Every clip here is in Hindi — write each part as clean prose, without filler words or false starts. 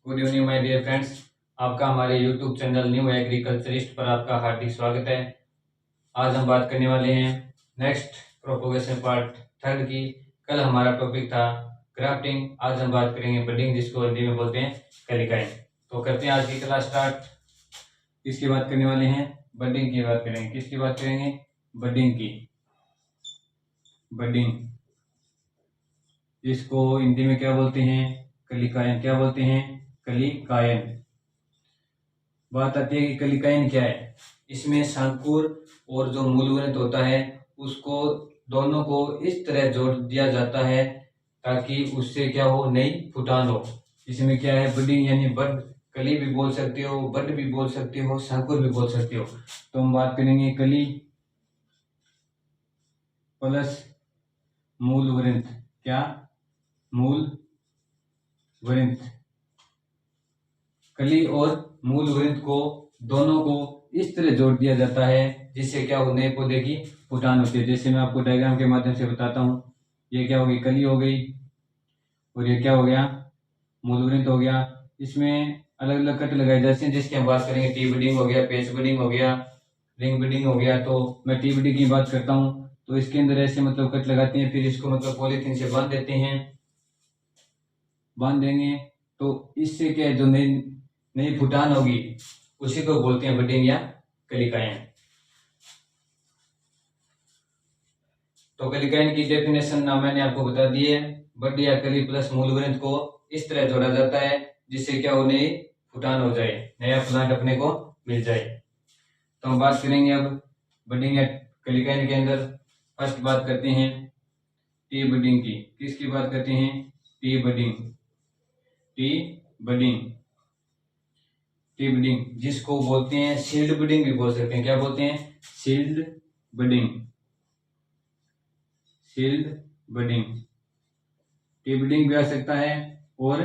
Good evening my dear friends. आपका हमारे यूट्यूब चैनल न्यू एग्रीकल्चरिस्ट पर आपका हार्दिक स्वागत है। आज हम बात करने वाले हैं नेक्स्ट प्रोपोगेशन पार्ट थर्ड की। कल हमारा टॉपिक था ग्राफ्टिंग, आज हम बात करेंगे बडिंग, जिसको हिंदी में बोलते हैं कलिकाइन। तो करते हैं आज की क्लास स्टार्ट। किसकी बात करने वाले हैं? बडिंग की बात करेंगे। किसकी बात करेंगे? बडिंग की। बडिंग, जिसको हिंदी में क्या बोलते हैं? कलिकाइन। क्या बोलते हैं? कलिकाइन। बात आती है कि कलिकाइन क्या है। इसमें शंकुर और जो मूलवृंत होता है उसको दोनों को इस तरह जोड़ दिया जाता है ताकि उससे क्या हो, नई फुटान हो। इसमें क्या है? बडिंग यानी बड, कली भी बोल सकते हो, बड भी बोल सकते हो, शंकुर भी बोल सकते हो। तो हम बात करेंगे कली प्लस मूलवृंत। क्या? मूलवृंत। कली और मूलवृंत को दोनों को इस तरह जोड़ दिया जाता है जिससे क्या हो, नए पौधे की फुटान होती है। जैसे मैं आपको डायग्राम के माध्यम से बताता हूँ। ये क्या हो गई? कली हो गई, और ये क्या हो गया? मूलवृंत हो गया। इसमें अलग अलग कट लगाए जाते हैं जिसकी हम बात करेंगे। टी बडिंग हो गया, पेच बडिंग हो गया, रिंग बडिंग हो गया। तो मैं टी बडिंग की बात करता हूँ। तो इसके अंदर ऐसे मतलब कट लगाते हैं, फिर इसको मतलब पॉलीथीन से बांध देते हैं। बांध देंगे तो इससे क्या है, जो नई नई फुटान होगी उसी को बोलते हैं बडिंग या कलिकाइन। तो कलिकाइन की डेफिनेशन ना मैंने आपको बता दी है। बड या कली प्लस मूलवृंत को इस तरह जोड़ा जाता है जिससे क्या हो, नई फुटान हो जाए, नया प्लांट अपने को मिल जाए। तो हम बात करेंगे अब बडिंग या कलिकाइन के अंदर। फर्स्ट बात करते हैं टी बडिंग की। किसकी बात करते हैं? T budding. T budding, T budding जिसको बोलते हैं सील्ड बडिंग भी बोल सकते हैं। क्या बोलते हैं? Shield budding. Shield budding, T budding भी आ सकता है और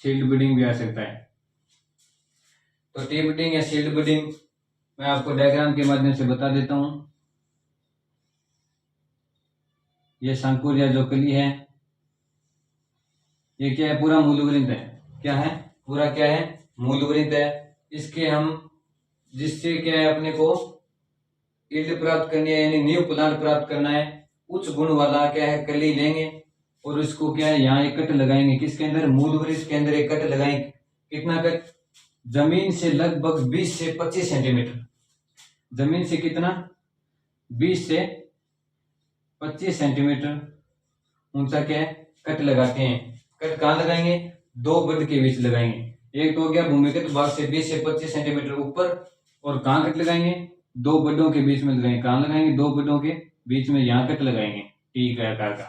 सील्ड बडिंग भी आ सकता है। तो टी बडिंग या सील्ड बडिंग मैं आपको डायग्राम के माध्यम से बता देता हूं। ये शंकुर या जो कली है, ये क्या है? पूरा मूलवृंत है। क्या है? पूरा क्या है? मूलवृंत है। इसके हम जिससे क्या है, अपने को यील्ड प्राप्त करनी है यानी न्यू प्लांट प्राप्त करना है, उच्च गुण वाला क्या है, कली लेंगे और उसको क्या है, यहाँ एक कट लगाएंगे। किसके अंदर? मूलवृंत के अंदर एक कट लगाएंगे। कितना कट? जमीन से लगभग 20 से 25 सेंटीमीटर। जमीन से कितना? 20 से 25 सेंटीमीटर ऊंचा क्या है, कट लगाते हैं। कट कहाँ लगाएंगे? दो बड के बीच लगाएंगे। एक तो हो गया भूमिगत भाग से 20 से 25 सेंटीमीटर ऊपर, और कहाँ कट लगाएंगे? दो बडों के बीच में लगाएंगे। कहाँ लगाएंगे? दो बडों के बीच में, यहाँ कट लगाएंगे। टी के आकार का,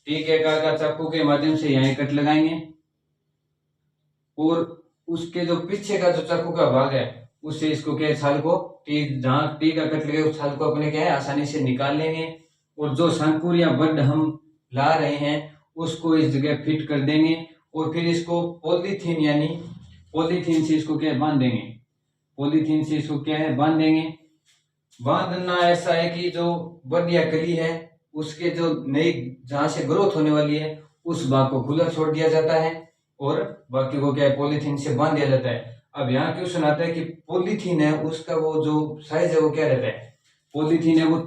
टी के आकार का चाकू के माध्यम से यहाँ कट लगाएंगे, और उसके जो पीछे का जो चाकू का भाग है उससे इसको क्या है, छाल को, टी जहाँ टी का कट लगे उस छाल को अपने क्या है, आसानी से निकाल लेंगे। और जो शंकुर या बड हम ला रहे हैं उसको इस जगह फिट कर देंगे, और फिर इसको पॉलीथीन यानी पॉलीथीन से इसको क्या है, बांध देंगे। पॉलीथीन से इसको क्या है, बांध देंगे। बांधना ऐसा है कि जो बड या कली है उसके जो नई जहां से ग्रोथ होने वाली है उस भाग को खुला छोड़ दिया जाता है, और बाकी को क्या है, पॉलीथीन से बांध दिया जाता है। अब यहाँ क्वेश्चन आता है कि पॉलीथीन है उसका वो जो साइज है वो क्या रहता है? पॉलीथीन है वो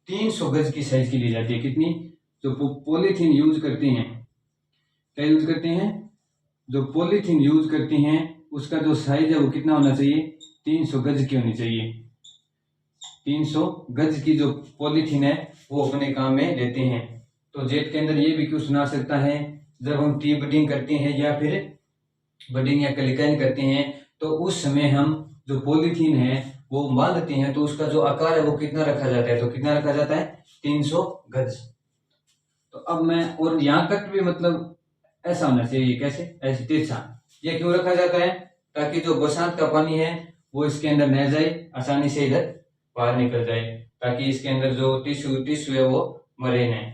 300 गज की साइज की ली जाती है। कितनी? जो पॉलीथीन यूज करते हैं, क्या यूज करते हैं? जो पॉलीथीन यूज करते हैं उसका जो साइज है वो कितना होना चाहिए? 300 गज की होनी चाहिए। 300 गज की जो पॉलीथीन है वो अपने काम में लेते हैं। तो जेट के अंदर ये भी क्वेश्चन आ सकता है, जब हम टी बडिंग करते हैं या फिर बडिंग या कलिकाइन करते हैं तो उस समय हम जो पॉलीथीन है वो बांधते हैं तो उसका जो आकार है वो कितना रखा जाता है? तो कितना रखा जाता है? 300 गज। तो अब मैं, और यहाँ कट भी मतलब ऐसा होना चाहिए। कैसे? ऐसे तिरछा। ये क्यों रखा जाता है? ताकि जो बरसात का पानी है वो इसके अंदर न जाए, आसानी से इधर बाहर निकल जाए, ताकि इसके अंदर जो टिश्यू टिश्यू है वो मरे नहीं।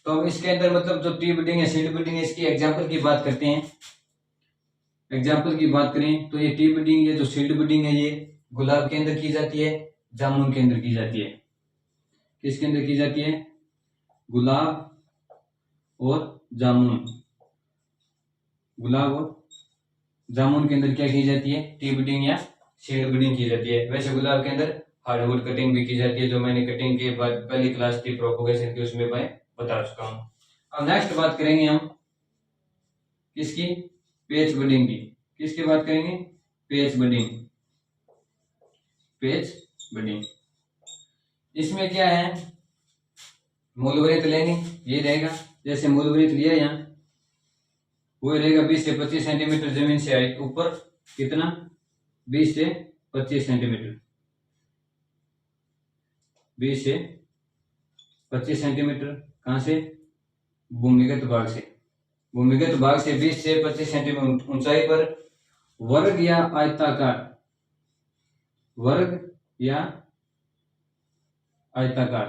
तो हम इसके अंदर मतलब जो टी बडिंग है, सीड बडिंग है, इसकी एग्जाम्पल की बात करते हैं। एग्जाम्पल की बात करें तो ये टी बडिंग, ये जो सीड बडिंग है ये गुलाब के अंदर की जाती है, जामुन के अंदर की जाती है। किसके अंदर की जाती है? गुलाब और जामुन। गुलाब और जामुन के अंदर क्या की जाती है, टी बडिंग या शेड बडिंग की जाती है। वैसे गुलाब के अंदर हार्डवुड कटिंग भी की जाती है, जो मैंने कटिंग के बाद पहली क्लास थी प्रोपोगेशन की उसमें मैं बता चुका हूँ। अब नेक्स्ट बात करेंगे हम किसकी, पेच बडिंग की। किसकी बात करेंगे, पेच बडिंग। पेच बडिंग इसमें क्या है, मूल वृत्त लेंगे, ये रहेगा, जैसे मूल वृत्त लिया यहाँ, वो रहेगा 20 से 25 सेंटीमीटर जमीन से हाइट ऊपर, कितना 20 से 25 सेंटीमीटर, 20 से 25 सेंटीमीटर कहाँ से, भूमिगत भाग से। भूमिगत भाग से 20 से 25 सेंटीमीटर ऊंचाई पर वर्ग या आयताकार, वर्ग या आयताकार,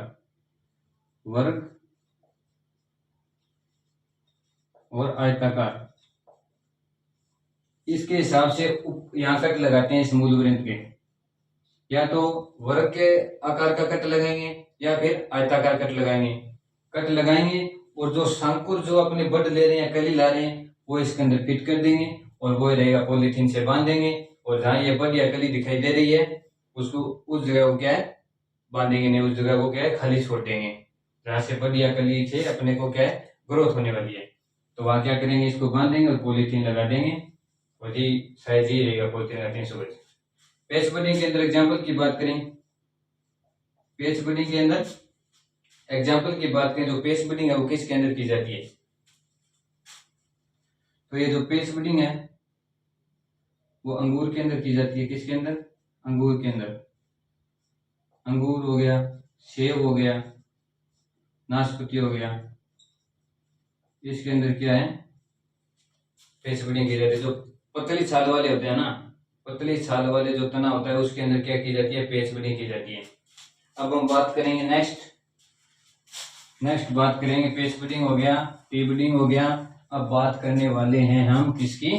वर्ग और आयताकार, इसके हिसाब से यहां कट लगाते हैं इस मूल वृत्त के। या तो वर्ग के आकार का कट लगाएंगे या फिर आयताकार कट लगाएंगे। कट लगाएंगे और जो शंकुर जो अपने बड ले रहे हैं, कली ला रहे हैं, वो इसके अंदर फिट कर देंगे और वो रहेगा पॉलीथीन से बांध देंगे। और जहां ये बड या कली दिखाई दे रही है उसको उस जगह को क्या है बांधेंगे नहीं, उस जगह को क्या है खाली छोड़ देंगे। जहां से बड या कली से अपने को क्या है ग्रोथ होने वाली है, तो वहां क्या करेंगे, इसको बांध देंगे और पॉलीथीन लगा देंगे। और ये साइज ही रहेगा पॉलीथीन का 300 गज। पेच बडिंग के अंदर एग्जाम्पल की बात करें, पेच बडिंग के अंदर एग्जाम्पल की बात करें, जो पेच बडिंग है वो किसके अंदर की जाती है, तो ये जो पेच बडिंग है वो अंगूर के अंदर की जाती है। किसके अंदर, अंगूर के अंदर। अंगूर हो गया, सेब हो गया, नाशपाती हो गया, इसके अंदर क्या है पेच बडिंग की जाती है। जो पतली छाल वाले होते हैं ना, पतली छाल वाले जो तना होता है उसके अंदर क्या की जाती है, पेच बडिंग की जाती है। अब हम बात करेंगे नेक्स्ट बात करेंगे, पेच बडिंग हो गया, टी बडिंग हो गया। अब बात करने वाले हैं हम किसकी,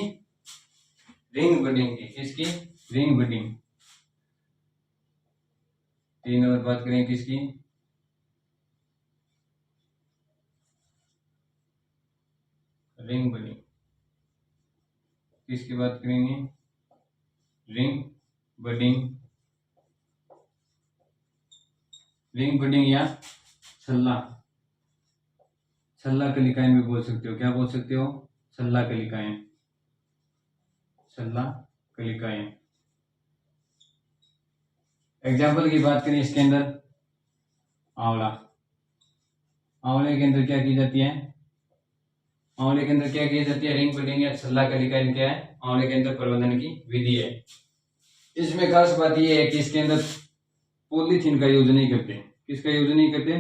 रिंग बडिंग की। किसकी, रिंग बडिंग। 3 नंबर बात करेंगे किसकी, रिंग बडिंग। किसकी बात करेंगे, रिंग बडिंग। रिंग बडिंग या छल्ला, छल्ला कलिकाएं भी बोल सकते हो। क्या बोल सकते हो, छल्ला कलिकाएं, छल्ला कलिकाएं। एग्जाम्पल की बात करें इसके अंदर, आंवला। आंवले के अंदर क्या की जाती है, आंवले के अंदर क्या की जाती है, रिंग बडिंग या छल्ला कलिकाएं क्या है, आंवले के अंदर प्रबंधन की विधि है। इसमें खास बात यह है कि इसके अंदर पॉलीथीन का यूज नहीं करते। किसका यूज नहीं करते,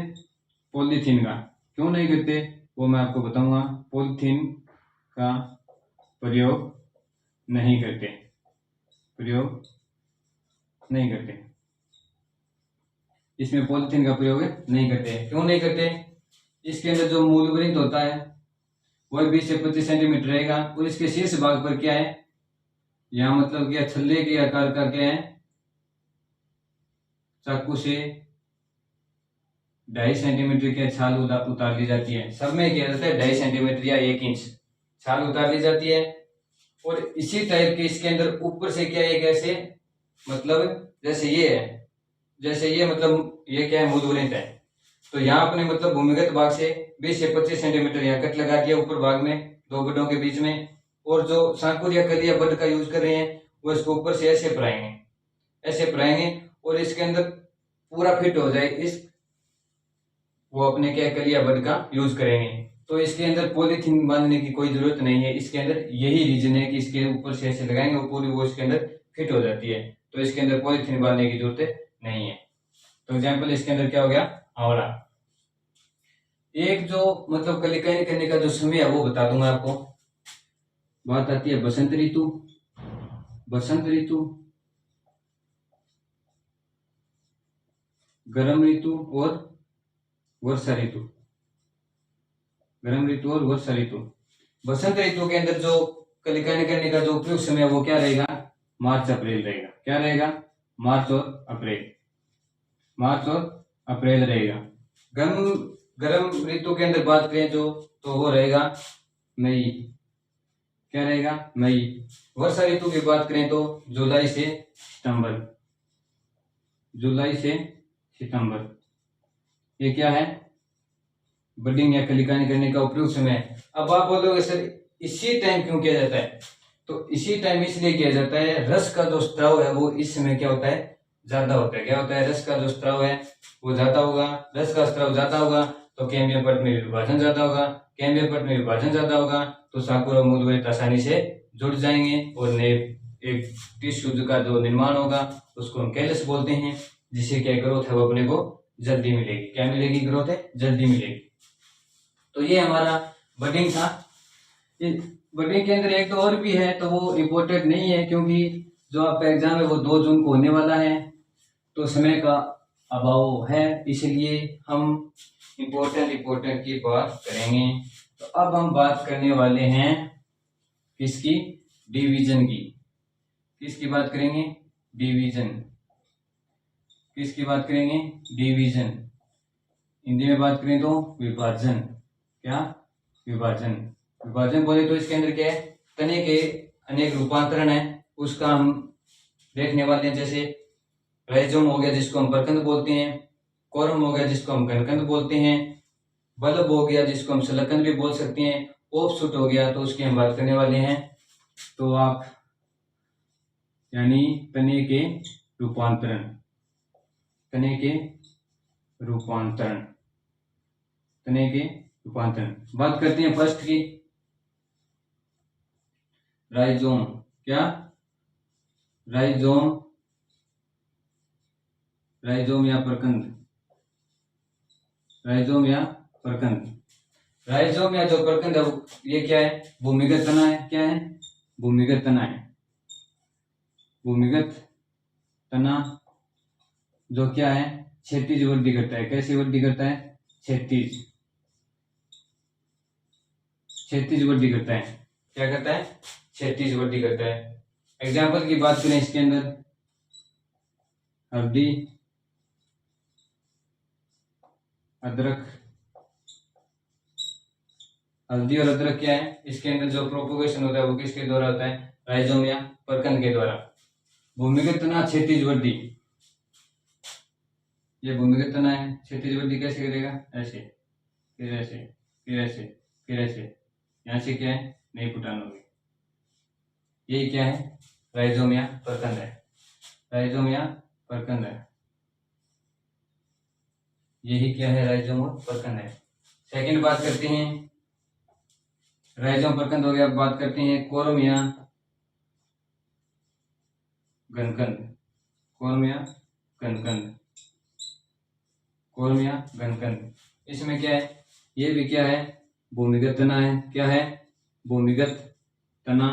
पॉलीथीन का। क्यों नहीं करते वो मैं आपको बताऊंगा। पॉलीथीन का प्रयोग नहीं करते, प्रयोग नहीं करते, इसमें पॉलीथीन का प्रयोग नहीं करते। क्यों नहीं करते, इसके अंदर जो मूल वृत्त होता है वह 20 से 25 सेंटीमीटर रहेगा और इसके शीर्ष भाग पर क्या है, यहाँ मतलब क्या छल्ले के आकार का क्या है, चाकू से 2.5 सेंटीमीटर की छाल उतार ली जाती है। सब में क्या रहता है 2.5 सेंटीमीटर या 1 इंच छाल उतार ली जाती है। और इसी टाइप के इसके अंदर ऊपर से क्या एक ऐसे मतलब जैसे ये है, जैसे ये मतलब ये क्या है मूल वृत्त है, तो यहाँ अपने मतलब भूमिगत भाग से 20 से 25 सेंटीमीटर यहाँ कट लगा दिया ऊपर भाग में दो बडों के बीच में। और जो सांकुर या कलिया बड का यूज कर रहे हैं वो इसको ऊपर से ऐसे फराएंगे, ऐसे फराएंगे और इसके अंदर पूरा फिट हो जाए इस, वो अपने क्या कलिया बड का यूज करेंगे। तो इसके अंदर पॉलीथीन बांधने की कोई जरूरत नहीं है। इसके अंदर यही रीजन है कि इसके ऊपर से ऐसे लगाएंगे और पूरी वो इसके अंदर फिट हो जाती है, तो इसके अंदर पॉलीथीन बांधने की जरूरत नहीं है। तो एग्जाम्पल इसके अंदर क्या हो गया, आंवला। एक जो मतलब कलिकाएं करने का जो समय है वो बता दूंगा आपको। बात आती है बसंत ऋतु, बसंत ऋतु, गर्म ऋतु और वर्षा ऋतु, गर्म ऋतु और वर्षा ऋतु। बसंत ऋतु के अंदर जो कलिकाएं करने का जो उपयुक्त समय वो क्या रहेगा, मार्च अप्रैल रहेगा। क्या रहेगा, मार्च और अप्रैल, मार्च और अप्रैल रहेगा। गर्म ऋतु के अंदर बात करें जो तो वो रहेगा मई, क्या रहेगा, मई। वर्षा ऋतु की बात करें तो जुलाई से सितंबर, जुलाई से सितंबर। ये क्या है, बडिंग या कलिकानी करने का उपयुक्त समय है। अब आप बोलोगे सर इसी टाइम क्यों किया जाता है, तो इसी टाइम इसलिए किया जाता है, रस का जो स्त्राव है वो इस समय क्या होता है, ज्यादा होता है। क्या होता है, रस का जो स्त्राव है वो ज्यादा होगा, रस का स्त्राव ज्यादा होगा तो केंद्रीय पट में विभाजन ज्यादा होगा, केंद्रीय पट में विभाजन ज्यादा होगा तो साकुर और मूलवृत्त आसानी से जुड़ जाएंगे और नए एक टिश्यू का जो निर्माण होगा उसको हम कैलस बोलते हैं, जिससे क्या ग्रोथ है वो अपने को जल्दी मिलेगी। क्या मिलेगी, ग्रोथ है जल्दी मिलेगी। तो ये हमारा बडिंग था। बडिंग के अंदर एक तो और भी है, तो वो इम्पोर्टेंट नहीं है क्योंकि जो आपका एग्जाम है वो 2 जून को होने वाला है, तो समय का अभाव है, इसलिए हम इम्पोर्टेंट की बात करेंगे। तो अब हम बात करने वाले हैं किसकी, डिवीजन की। किसकी बात करेंगे, डिवीजन। किसकी बात करेंगे, डिवीजन। हिंदी में बात करें तो विभाजन। क्या, विभाजन। विभाजन बोले तो इसके अंदर क्या है, तने के अनेक रूपांतरण है, उसका हम देखने वाले हैं। जैसे राइजोम हो गया जिसको हम परकंद बोलते हैं, कोरम हो गया जिसको हम घनकंद बोलते हैं, बल्ब हो गया जिसको हम सलकंद भी बोल सकते हैं, ऑफशूट हो गया तो उसकी हम बात करने वाले हैं। तो आप यानी तने के रूपांतरण, तने के रूपांतरण, तने के रूपांतरण। बात करते हैं फर्स्ट की, राइजोम। क्या, राइजोम, राइजोम या प्रकंद, राइजोम या प्रकंद। राइजोम या जो प्रकंद है ये क्या है, भूमिगत तना है। क्या है, भूमिगत तना है। भूमिगत तना जो क्या है, क्षैतिज वृद्धि करता है। कैसी वृद्धि करता है, क्षैतिज, क्षैतिज वृद्धि करता है। क्या करता है, क्षैतिज वृद्धि करता है। एग्जाम्पल की बात करें इसके अंदर, हल्दी, अदरक। हल्दी और अदरक क्या है, इसके अंदर जो प्रोपोगेशन होता है वो किसके द्वारा होता है, राइजोम या प्रकंद के द्वारा। भूमिगत तना, क्षैतिज वृद्धि। ये भूमिगत तना है, क्षैतिज वृद्धि कैसे करेगा, ऐसे, फिर ऐसे, फिर ऐसे, फिर ऐसे। यहाँ से क्या है, नई फुटान होगी। यही क्या है, राइजोम या प्रकंद है। राइजोम या प्रकंद है, यही क्या है, राइजोम और प्रकंद है। सेकंड बात करते हैं, राइजोम प्रकंद हो गया। अब बात करते हैं कोरम या घनकंद। कोरम या घनकंद, कोरम या घनकंद। इसमें क्या है, ये भी क्या है, भूमिगत तना है। क्या है, भूमिगत तना।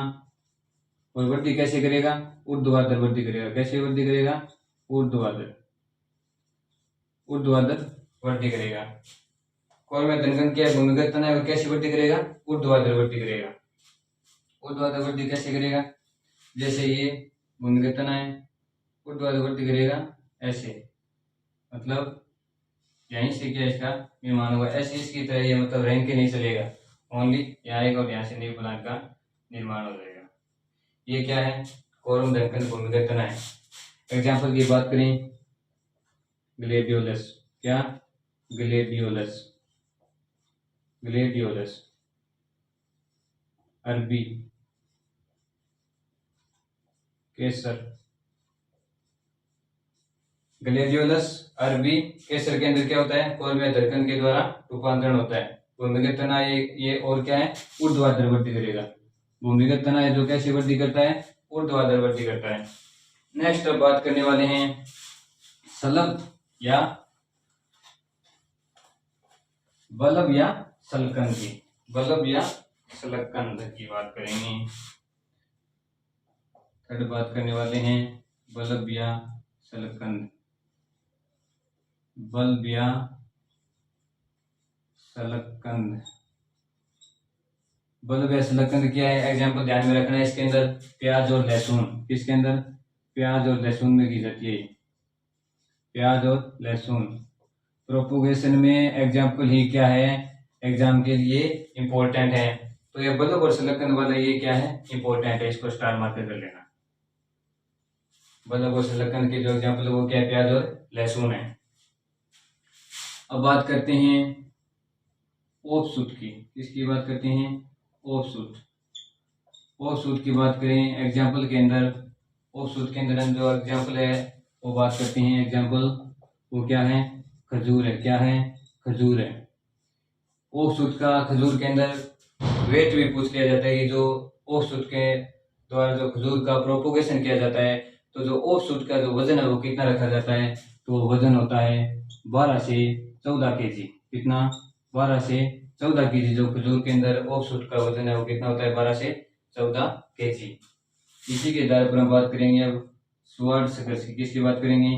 और वृद्धि कैसे करेगा, ऊर्ध्वाधर वृद्धि करेगा। कैसे वृद्धि करेगा, ऊर्ध्वाधर, ऊर्ध्वाधर वृद्धि करेगा। कोरम या घनकंद क्या है, भूमिगत तना है और कैसे वृद्धि करेगा, ऊर्ध्वाधर वृद्धि करेगा। ऊर्ध्वाधर वृद्धि कैसे करेगा, जैसे ये भूमिगत तना है, ऊर्ध्वाधर वृद्धि करेगा ऐसे, मतलब यहीं से क्या इसका निर्माण होगा, ऐसे इसकी तरह। ये मतलब रैंक के नहीं चलेगा, ओनली यहाँ आएगा और यहाँ से न्यू प्लांट का निर्माण हो जाएगा। ये क्या है, कोरम घनकंद भूमिगत तना है। एग्जाम्पल की बात करें, ग्लेडियोलस। क्या, ग्लेडियोलस, ग्लेडियोलस। अरबी, केसर। ग्लेडियोलस, अरबी, केसर के अंदर क्या होता है, कोरम या घनकंद के द्वारा रूपांतरण होता है। भूमिगत तना ये और क्या है, ऊर्ध्वाधर वृद्धि करेगा। भूमिगत तना है जो कैसी वृद्धि करता है, ऊर्ध्वाधर वृद्धि करता है। नेक्स्ट अब बात करने वाले हैं सलभ या बल्ब या सलकंद की। बल्ब या सलकंद की बात करेंगे। थर्ड बात करने वाले हैं बल्ब या सलकंद। बल्ब या सलकंद, बल्ब या सलकंद क्या है, एग्जाम्पल ध्यान में रखना है। इसके अंदर प्याज और लहसुन, किसके अंदर, प्याज और लहसुन में की जाती है। प्याज और लहसुन प्रोपोगेशन में एग्जाम्पल ही क्या है, एग्जाम के लिए इंपॉर्टेंट है। तो ये बल्लभ और संलग्न वाला ये क्या है, इंपॉर्टेंट है, इसको स्टार मार्कर कर लेना। बल्लभ और संलग्न के जो एग्जाम्पल है वो क्या है, प्याज और लहसुन है। अब बात करते हैं ऑफशूट की। किसकी बात करते हैं, ऑफशूट। ऑफशूट की बात करें एग्जाम्पल के अंदर, ऑफशूट के अंदर हम जो एग्जाम्पल है वो बात करते हैं। एग्जाम्पल वो क्या है, खजूर है। क्या है, खजूर है। ऑफशूट का खजूर के अंदर वेट भी पूछ लिया जाता है कि जो ऑफशूट के द्वारा जो खजूर का प्रोपोगेशन किया जाता है, तो जो ऑफशूट का जो वजन है वो कितना रखा जाता है, तो वो वजन होता है 12 से 14 केजी। कितना, 12 से 14 केजी। जो खजूर के अंदर ऑफशूट का वजन है वो कितना होता है, 12 से 14 केजी। इसी के आधार पर हम बात करेंगे अब स्वार्ड शकर्स की। किसकी बात करेंगे,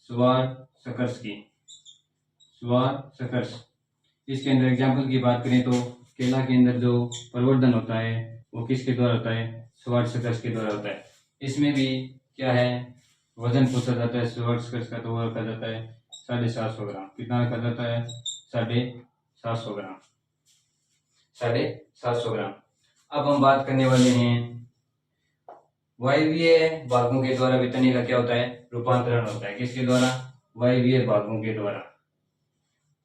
स्वार्ड शकर्स की। स्वार्ड शकर्स, इसके अंदर एग्जाम्पल की बात करें तो केला के अंदर जो प्रवर्धन होता है वो किसके द्वारा होता है, स्वार्ड शकर्स के द्वारा होता है। इसमें भी क्या है, वजन पूछा जाता है स्वार्ड शकर्स का, तो वो रखा जाता है 750 ग्राम। कितना रखा जाता है, 750 ग्राम। 750 ग्राम। अब हम बात करने वाले हैं वायवीय भागों के द्वारा भी तने का क्या होता है, रूपांतरण होता है। किसके द्वारा, वायवीय भागों के द्वारा।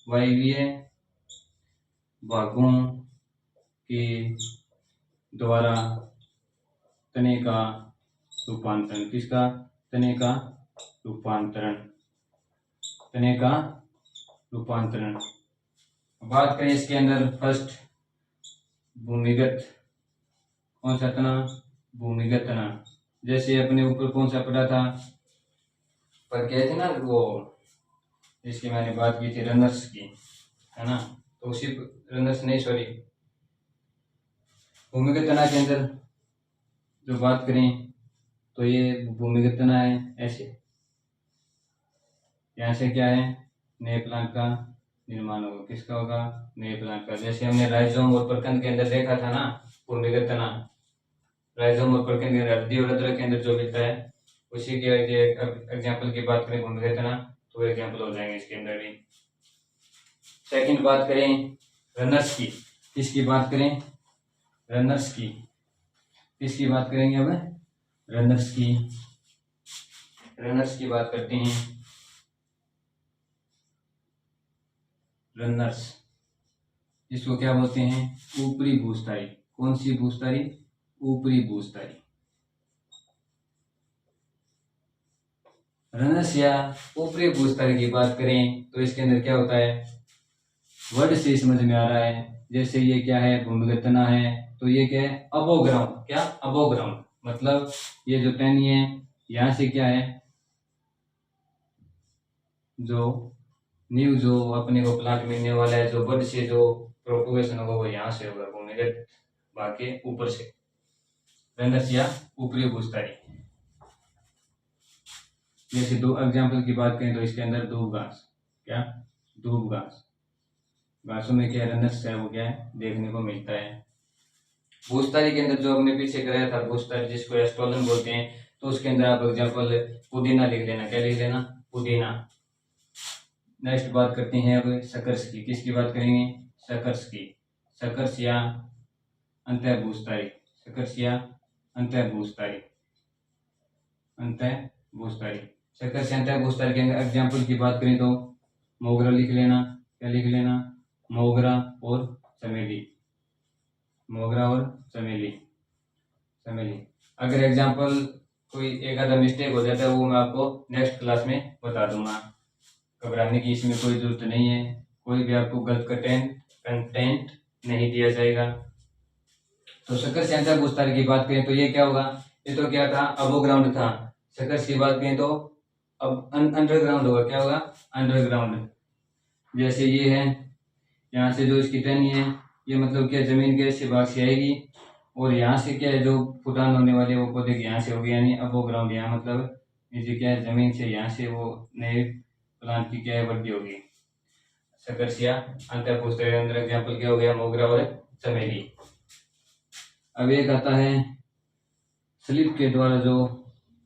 वायवीय भागों के द्वारा तने का रूपांतरण। किसका, तने का रूपांतरण। तने का रूपांतरण। बात करें इसके अंदर फर्स्ट भूमिगत, कौन सा तना, भूमिगत तना। जैसे अपने ऊपर कौन सा पड़ा था, पर कहते ना वो जिसकी मैंने बात की थी रनर्स की, है ना, तो उसी रनर्स नहीं, सॉरी, भूमिगत तना के अंदर जो बात करें तो ये भूमिगत तना है ऐसे। यहाँ से क्या है, नए प्लांट का निर्माण होगा। किसका होगा, नए प्लांट का। जैसे हमने राइजोम और प्रकंद के अंदर देखा था ना, भूमिगत तना। राइजोम और प्रकंद के अंदर, हल्दी और अदरक के अंदर जो मिलता है, उसी के एग्जाम्पल की बात करें भूमिगत तना, तो एग्जाम्पल हो जाएंगे इसके अंदर भी। सेकंड बात करें रनर्स की। किसकी बात करें, रनर्स की। किसकी बात करेंगे अब, रनर्स की। रनर्स की बात करते हैं। रनर्स, इसको क्या बोलते हैं, ऊपरी भूस्थायी। कौन सी भूस्थायी, ऊपरी भूस्थायी। रनर्स या ऊपरी भूस्थायी की बात करें तो इसके अंदर क्या होता है, वर्ड से समझ में आ रहा है। जैसे ये क्या है, भूमिगत तना है, तो ये क्या है, अबो ग्राउंड। क्या, अबो ग्राउंड, मतलब ये जो टहनी है यहाँ से क्या है, जो न्यू जो अपने को प्लांट मिलने वाला है, जो बर्ड से जो प्रोपोगेशन होगा वो यहाँ से होगा, भूमिगत भाग के ऊपर से। रनर्स या ऊपरी भूस्थायी। जैसे दो एग्जाम्पल की बात करें तो इसके अंदर दूब घास। क्या, दूब घास। घासों में क्या रनर्स है वो क्या है, देखने को मिलता है। भूस्थायी के अंदर जो हमने पीछे कराया था भूस्थायी, जिसको एस्ट्रोलन बोलते हैं, तो उसके अंदर आप एग्जाम्पल पुदीना लिख लेना। क्या लिख लेना, पुदीना। नेक्स्ट बात करते हैं अब शकर्स की। किसकी बात करेंगे, शकर्स की। शकर्स या अंतःभूस्थायी। शकर्स या अंतःभूस्थायी। अंतःभूस्थायी। शकर्स या अंतःभूस्थायी के एग्जाम्पल की बात करें तो मोगरा लिख लेना। क्या लिख लेना, मोगरा और चमेली। मोगरा और चमेली। चमेली। अगर एग्जाम्पल कोई एक आधा मिस्टेक हो जाता है वो मैं आपको नेक्स्ट क्लास में बता दूंगा, घबराने की इसमें कोई जरूरत नहीं है। कोई भी आपको गलत कंटेंट नहीं दिया जाएगा। तो शकर्स या अंतःभूस्थायी की बात करें तो ये क्या होगा, ये तो क्या था, अबो ग्राउंड था। शकर्स की बात करें तो अब अंडरग्राउंड होगा। क्या होगा, अंडरग्राउंड। जैसे ये है, यहाँ से जो इसकी टहनी है ये मतलब क्या, जमीन के ऐसे भाग से आएगी, और यहाँ से क्या है, जो फुटान होने वाले वो पौधे के यहाँ से होगी, यानी अबो ग्राउंड। यहाँ मतलब ये जो क्या है, जमीन से यहाँ से वो नए प्लांट की क्या है, वृद्धि होगी। शकर्स या अंतःभूस्थायी के अंदर एग्जाम्पल क्या हो गया, मोगरा और चमेली। अब एक आता है स्लिप के द्वारा जो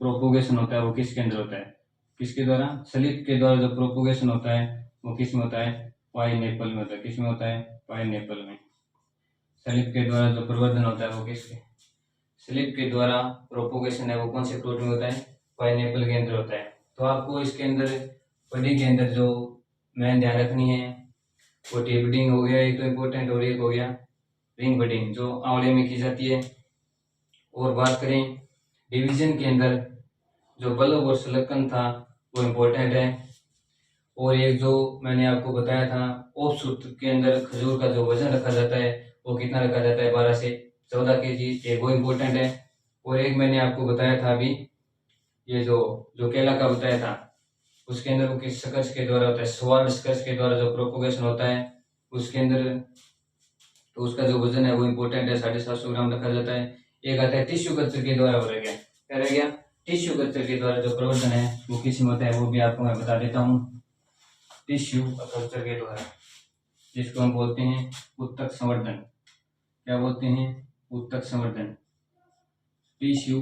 प्रोपोगेशन होता है वो किसके अंदर होता है, किसके द्वारा, स्लिप के द्वारा जो प्रोपोगेशन होता है वो किस में होता है, पाइनएप्पल में होता है। किस में होता है, पाइनएप्पल में। स्लिप के द्वारा जो प्रवर्धन होता है वो किसके, स्लिप के द्वारा प्रोपोगेशन है वो कौन से फ्रूट में होता है, पाइनएप्पल के अंदर होता है। तो आपको इसके अंदर बडी के अंदर जो मेन ध्यान रखनी है वो टिप बडिंग हो गया, एक तो इम्पोर्टेंट, और एक हो गया रिंग बडिंग जो आंवले में की जाती है। और बात करें डिवीजन के अंदर जो बल्ब और सलक्कन था वो इम्पोर्टेंट है। और एक जो मैंने आपको बताया था ऑफशूट के अंदर खजूर का जो वजन रखा जाता है वो कितना रखा जाता है, 12 से 14 kg, एक वो इम्पोर्टेंट है। और एक मैंने आपको बताया था अभी ये जो जो केला का बताया था उसके अंदर वो किस स्कर्श के द्वारा होता है, स्वार्ड स्कर्श के द्वारा जो प्रोपोगेशन होता है उसके अंदर, तो उसका जो वजन है वो इम्पोर्टेंट है, 750 ग्राम रखा जाता है। एक आता है टिश्यू कल्चर के द्वारा, हो रह गया क्या रह गया, टिश्यू कल्चर के द्वारा जो प्रवर्धन है वो किस में होता है वो भी आपको मैं बता देता हूँ। टिश्यू कल्चर के द्वारा, जिसको हम बोलते हैं उत्तक संवर्धन, क्या बोलते हैं, उत्तक संवर्धन, टिश्यू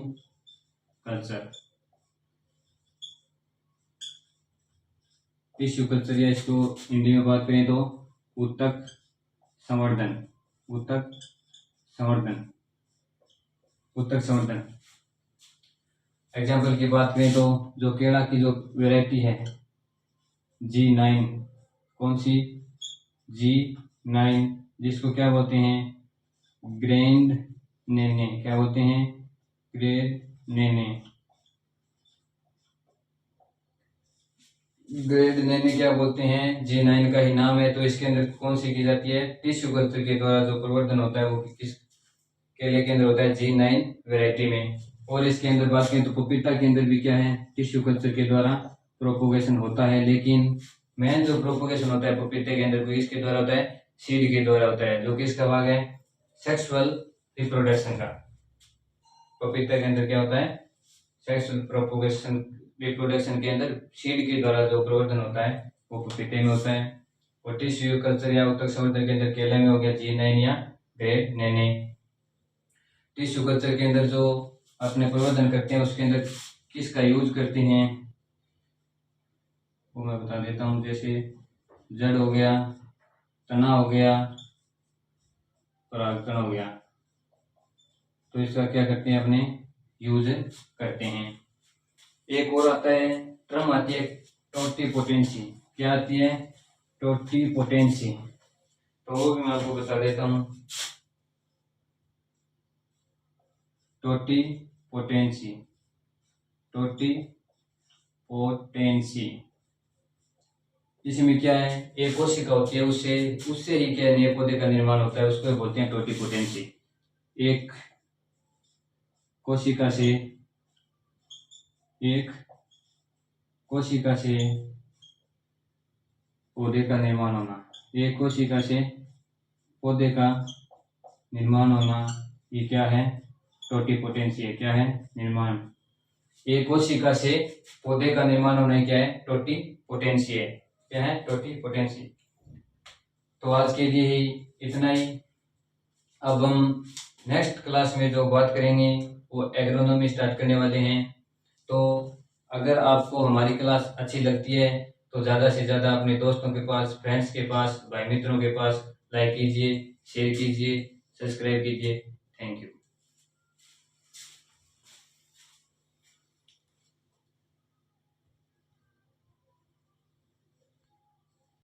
कल्चर। टिश्यू कल्चर या इसको हिंदी में बात करें तो उत्तक संवर्धन, उत्तक संवर्धन, उत्तक संवर्धन। एग्जाम्पल की बात करें तो जो केला की जो वैरायटी है G9, कौन सी, G9, जिसको क्या बोलते हैं, ग्रैंड नेने, क्या बोलते हैं, ग्रैंड नेने, ग्रेड नेने क्या बोलते हैं, G9 का ही नाम है। तो इसके अंदर कौन सी की जाती है, टिश्यू कल्चर के द्वारा जो प्रवर्धन होता है वो किस केले के अंदर होता है, G9 वैरायटी में। और इसके अंदर बात करें तो पपीता के अंदर भी क्या है, टिश्यू कल्चर के द्वारा प्रोपोगेशन होता है, लेकिन मेन जो प्रोपोगेशन होता है पपीते के अंदर वो इसके द्वारा होता है, सीड के द्वारा होता है, जो कि इसका भाग है सेक्सुअल रिप्रोडक्शन का। पपीते के अंदर क्या होता है, सेक्सुअल प्रोपोगेशन रिप्रोडक्शन के अंदर सीड के द्वारा जो प्रवर्धन होता है वो पपीते में होता है। और टिश्यू कल्चर या उत्तक संवर्धन के अंदर केले में हो गया G9 या ग्रेड नेने। टिश्यू कल्चर के अंदर जो अपने प्रवर्धन करते हैं उसके अंदर किसका यूज करते हैं वो मैं बता देता हूँ। जैसे जड़ हो गया, तना हो गया, परागकण हो गया, तो इसका क्या करते हैं, अपने यूज करते हैं। एक और आता है टर्म आती है टोटिपोटेंसी, क्या आती है, टोटिपोटेंसी, तो वो भी मैं आपको बता देता हूँ। टोटिपोटेंसी, टोटिपोटेंसी, इसमें क्या है, एक कोशिका होती है, उससे ही क्या नए पौधे का निर्माण होता है, उसको बोलते हैं टोटिपोटेंसी। एक कोशिका से पौधे का निर्माण होना, एक कोशिका से पौधे का निर्माण होना, ये क्या है, टोटिपोटेंसी है, क्या है, निर्माण। एक कोशिका से पौधे का निर्माण होना क्या है, टोटिपोटेंसी है, क्या है, टोटिपोटेंसी। तो आज के लिए ही इतना ही। अब हम नेक्स्ट क्लास में जो बात करेंगे वो एग्रोनॉमी स्टार्ट करने वाले हैं। तो अगर आपको हमारी क्लास अच्छी लगती है तो ज़्यादा से ज़्यादा अपने दोस्तों के पास, फ्रेंड्स के पास, भाई मित्रों के पास लाइक कीजिए, शेयर कीजिए, सब्सक्राइब कीजिए।